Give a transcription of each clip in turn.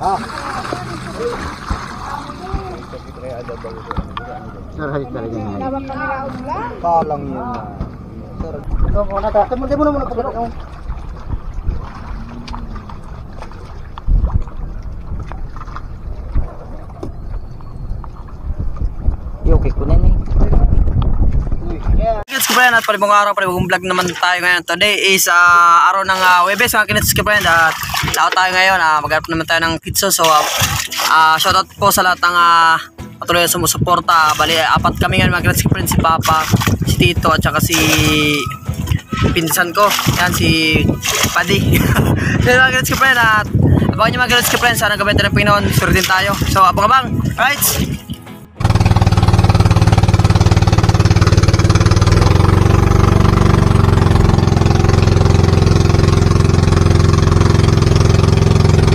Ah. Narahit talaga nga. Kalang yun. Sir, mo muna pagkakataon. Okay ko na eh. Kinits ko friend, at palibong araw, palibong vlog naman tayo ngayon. Today is araw ng Webes mga kinits ko friend. At laot tayo ngayon, maghanap naman tayo ng pizza. So shoutout po sa lahat ng patuloy na sumusuporta. Bali, apat kami ngayon mga kinits ko friend. Si Papa, si Tito, at saka si pinsan ko. Yan, si Paddy. Yan mga kinits ko friend. At abangan nyo mga kinits ko friend. Sana gabay tayo ng Pinoon. Sure din tayo. So abang-abang. Right?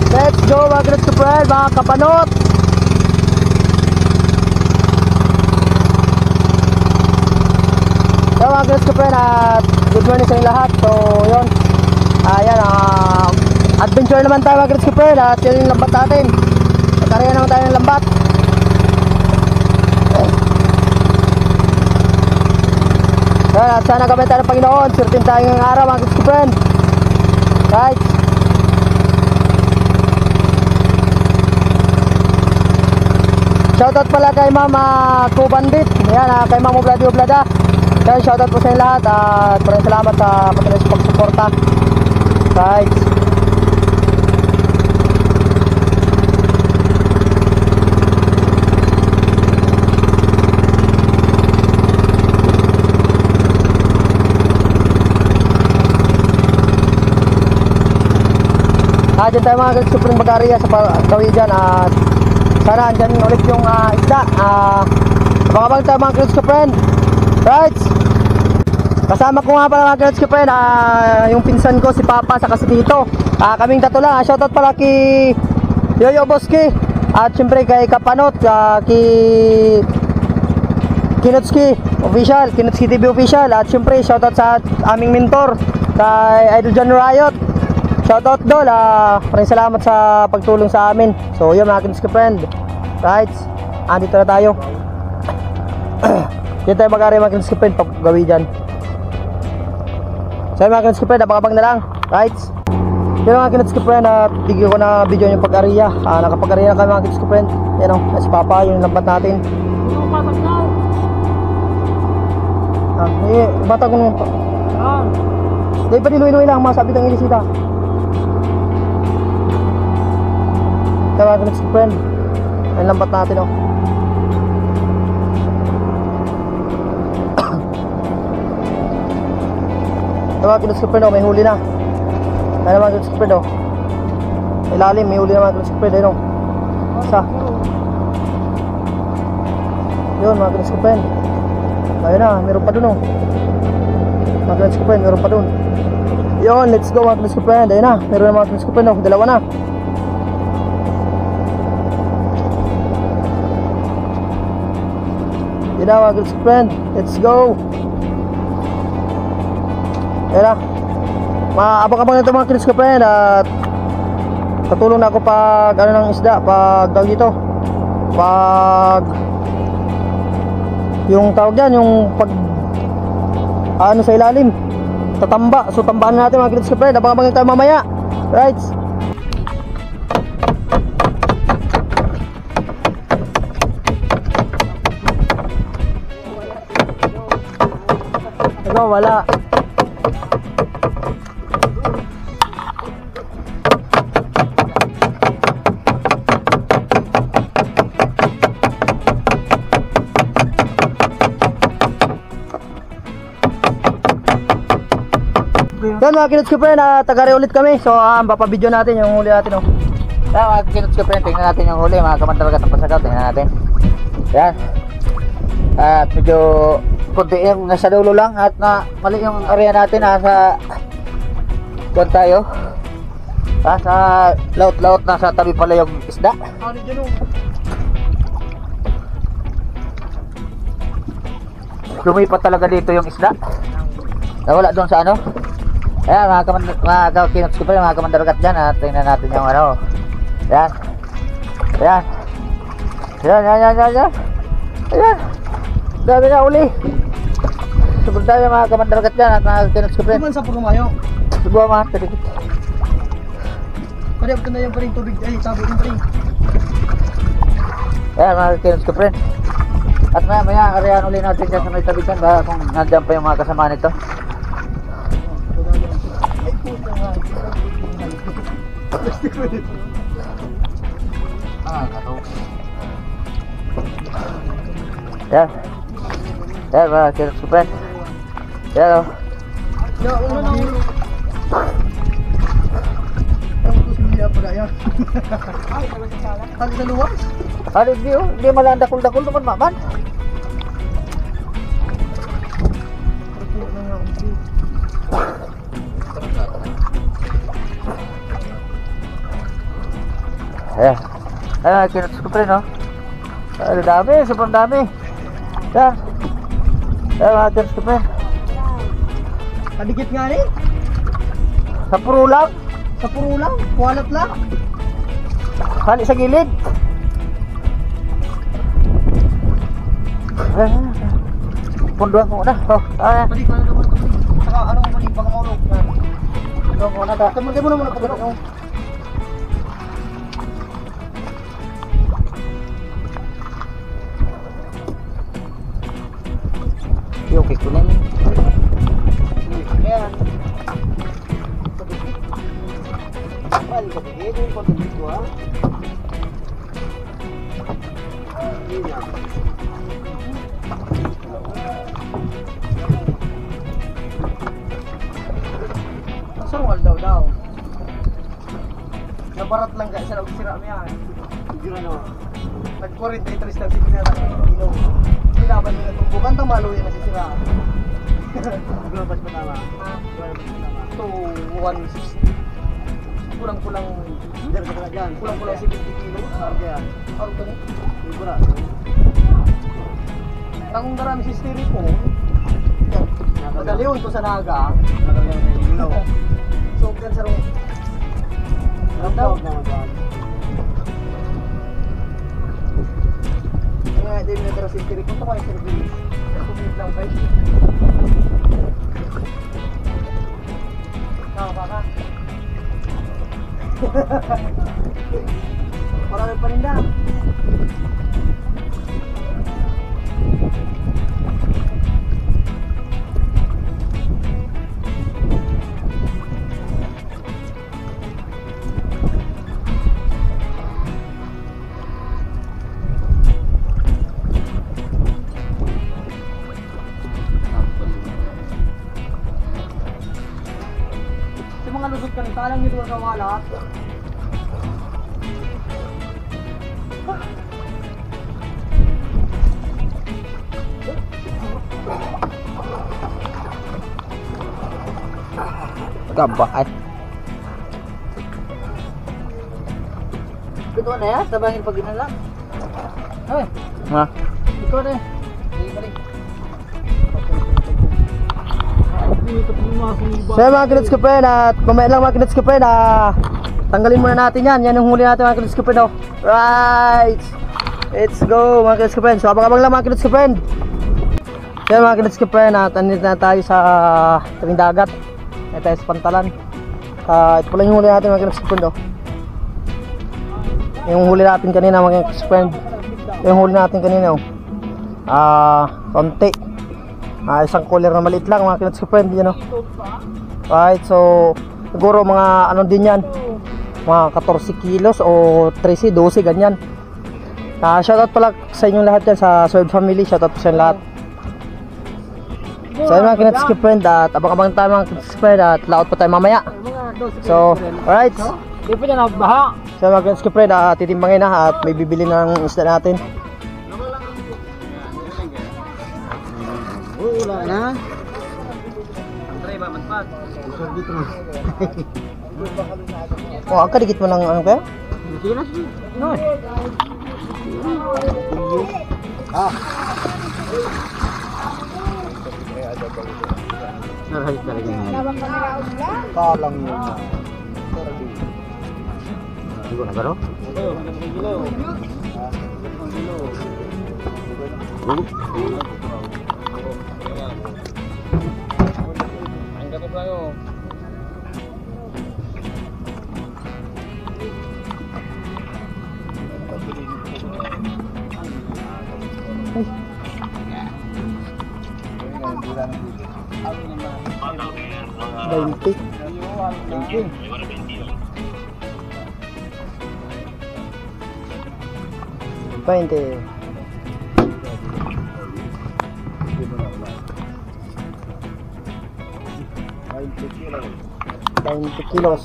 Let's go mga kinits ko friend, mga kapanot. So mga kinits ko friend, at good morning sa inyo lahat. So yun, ayan, adventure naman tayo mga kinits ko friend. At yun yung lambat natin. Magkariyan naman tayo ng lambat. At sana kami tayo ng Panginoon. Surtin tayo ng araw mga kinits ko friend. Right. Shoutout pala kay Mama Kubandit. Yan, kay Mama Obladi Oblada. Yan, shoutout po sa inyo lahat. At maraming salamat sa patuloy sa pagsuporta. Right. Dyan tayo mga super mag-area sa gawin dyan. At sana andyan ulit yung isda. Abang-abang tayo mga kids ko friend. Right. Kasama ko nga pala mga kids ko friend, yung pinsan ko si Papa saka si Tito. Kaming tatlo lang. Shoutout pala kay Yoyo Boski. At syempre kay Kapanot, kay Kinutski Official, Kinutski TV Official. At syempre shoutout sa aming mentor kay Idol John Riot. Shoutout Dol, maraming salamat sa pagtulong sa amin. So yun mga kids ko friend. Right, andito na tayo. Dito tayo mag-area mga kids ko friend, pag-gawi dyan. So yun mga kids ko friend, abang-abang na lang. Right, yun mga kids ko friend, bigyan ko na video yung pag-area. Nakapag-area na kayo mga kids ko friend. Yan o, si Papa, yung lambat natin. Bata ko nung dahil pa dinuwi-nuwi lang, masabi ng ilisita. Kaya mga kids ko friend, ang lambat natin o. Mga kids ko friend o, may huli na. Kaya mga kids ko friend o, ilalim, may huli na mga kids ko friend. Ayun o, isa. Yun mga kids ko friend. Ayun na, meron pa dun o. Mga kids ko friend, meron pa dun. Yun, let's go mga kids ko friend. Ayun na, meron na mga kids ko friend o, dalawa na. Yun na mga kids ko friend, let's go. Yan na, maabang-abang na ito mga kids ko friend. At patulong na ako pag ano ng isda, pag tawag dito, pag yung tawag dyan, yung pag ano sa ilalim, tatamba. So tambaan natin mga kids ko friend, abang-abang tayo mamaya. Right. Ito wala. Yan mga kids ko friend, tagare ulit kami. So papabidyo natin yung huli natin o. Yan mga kids ko friend, tingnan natin yung huli. Mga kamantalagat ng pasagaw, tingnan natin. Yan. At medyo kunti yung nasa dulo lang. At mali yung area natin, nasa kuwan tayo. Nasa laut-laut, nasa tabi pala yung isda. Lumipat talaga dito yung isda. Nawala doon sa ano, Ayan, mga ka-kinots ko pa rin, mga kamandargat dyan. At tingnan natin yung ano. Ayan. Ayan. Ayan. Ayan. Dami na uli. Sobrang dami mga kamandargat dyan at mga ka-kinots ko pa rin. Di man sa purumayo. Subuha mga kadikit. Pwede ko na yung paring tubig. Ay, sabi yung paring. Ayan mga ka-kinots ko pa rin. At maya arihan uli natin dyan sa may tabitan ba kung nandyan pa yung mga kasama nito. Yan. Yan mga kinots ko pa rin. Yan o. Tali sa luwas. Ano hindi o? Hindi malang dakul-dakul naman maman. Ayan. Ayan, kinots ko pa rin o. Ano dami, sobrang dami. Yan. Ayan mga kinots ko pa rin. Kadikit nga rin. Sa puro lang. Sa puro lang. Kuwalat lang. Hali sa gilid. Ayan. Punduan ko muna. Oh, ayan. Balik ka na naman. Saka ano mo balik baka maulog. Punduan ko muna ta. Kamagay mo na muna pagkano. Okay ko na yun. Ayan. Balik ka dito. Yung konti dito ha. Sarwal daw. Nabarat lang guys, sa sira mo yan. Siguro ano. Nag-43 lang si pinatang ng kilo. Sinaban nila tumbukan, tamalo yan nasisira. Global pa tama. To 160. Kulang-kulang. Kulang-kulang 70 kilo. Yan. Araw ka na. Sigura. Tangong darami si styrofoam. Yan. Madalion to sa naga. So, yan sa rong. Daw. Nga, hindi mo natara si styrofoam. Ito kayo service. Sumit lang guys. Baka. Marami pa rin na. Yung mga lusot ka rin, talang nito sa walat. Kabaan. Ito na yan, tabangin pag ginalang. Ay, ha? Ito na yan. So mga kinits ko friend, at kumain lang mga kinits ko friend, tanggalin muna natin yan. Yan yung huli natin mga kinits ko friend. Right, let's go mga kinits ko friend. So abang-abang lang mga kinits ko friend. So yan mga kinits ko friend, at andito na tayo sa tabing dagat. Ito tayo sa pantalan. Ito pala yung huli natin mga kinits ko friend. Yung huli natin kanina mga kinits ko friend. Yung huli natin kanina konti. Isang cooler na maliit lang mga kinats ko friend, yun o. Right, so siguro mga ano din yan, mga 14 kilos o 13, 12 ganyan. Shoutout pala sa inyong lahat yan, sa Sword Family. Shoutout po sa inyong lahat. So yun mga kinats ko friend, at abang-abang tayo mga kinats ko friend, at laot pa tayo mamaya. So alright, Hindi pa dyan baha. so mga kinats ko friend, titimbangin na at may bibili ng isda natin. Wala na. Oh, ang kadikit mo ng ano kaya? No. Naray talaga nga. Kalang yun. Hindi ko nagaro. Bainti. 20. 20 kilos.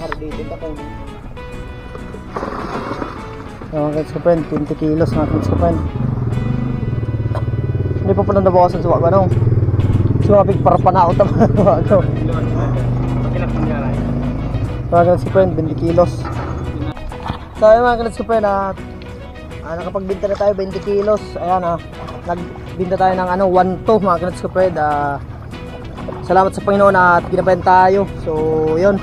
Mga kids ko friend, 20 kilos mga kids ko friend. Hindi pa pala nabawasan sa wag ano. Sumabig para panaot ang wag. Mga kids ko friend, 20 kilos. So ayun mga kids ko friend, nakapagbinta na tayo 20 kilos. Ayan nagbinta tayo ng 1-2 mga kids ko friend. Salamat sa Panginoon at kinabenta tayo. So yun,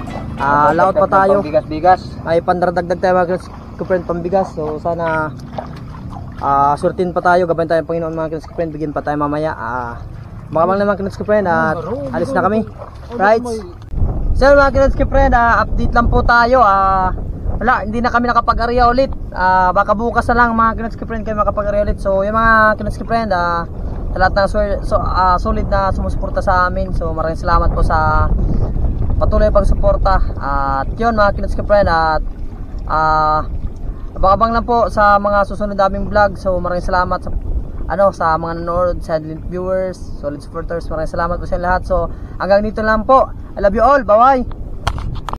laot pa tayo. Bigas-bigas. Ay pandaradagdag tayo mga kids ko friend, pambigas. So sana surtin pa tayo, gabayan tayo ng Panginoon mga kids ko friend. Bigyan pa tayo mamaya. Makamang naman kids ko friend at alis na kami. Right? So mga kids ko friend, update lang po tayo. Wala, hindi na kami nakapag-area ulit. Baka bukas na lang mga kids ko friend kayo makapag-area ulit. So yung mga kids ko friend, sa lahat ng solid na sumusuporta sa amin. So maraming salamat po sa patuloy pagsuporta. At yun mga kids ko friend, at abang-abang lang po sa mga susunod naming vlog. So maraming salamat sa sa mga nanonood, silent viewers, solid supporters. Maraming salamat po sa lahat. So hanggang dito lang po. I love you all. Bye bye.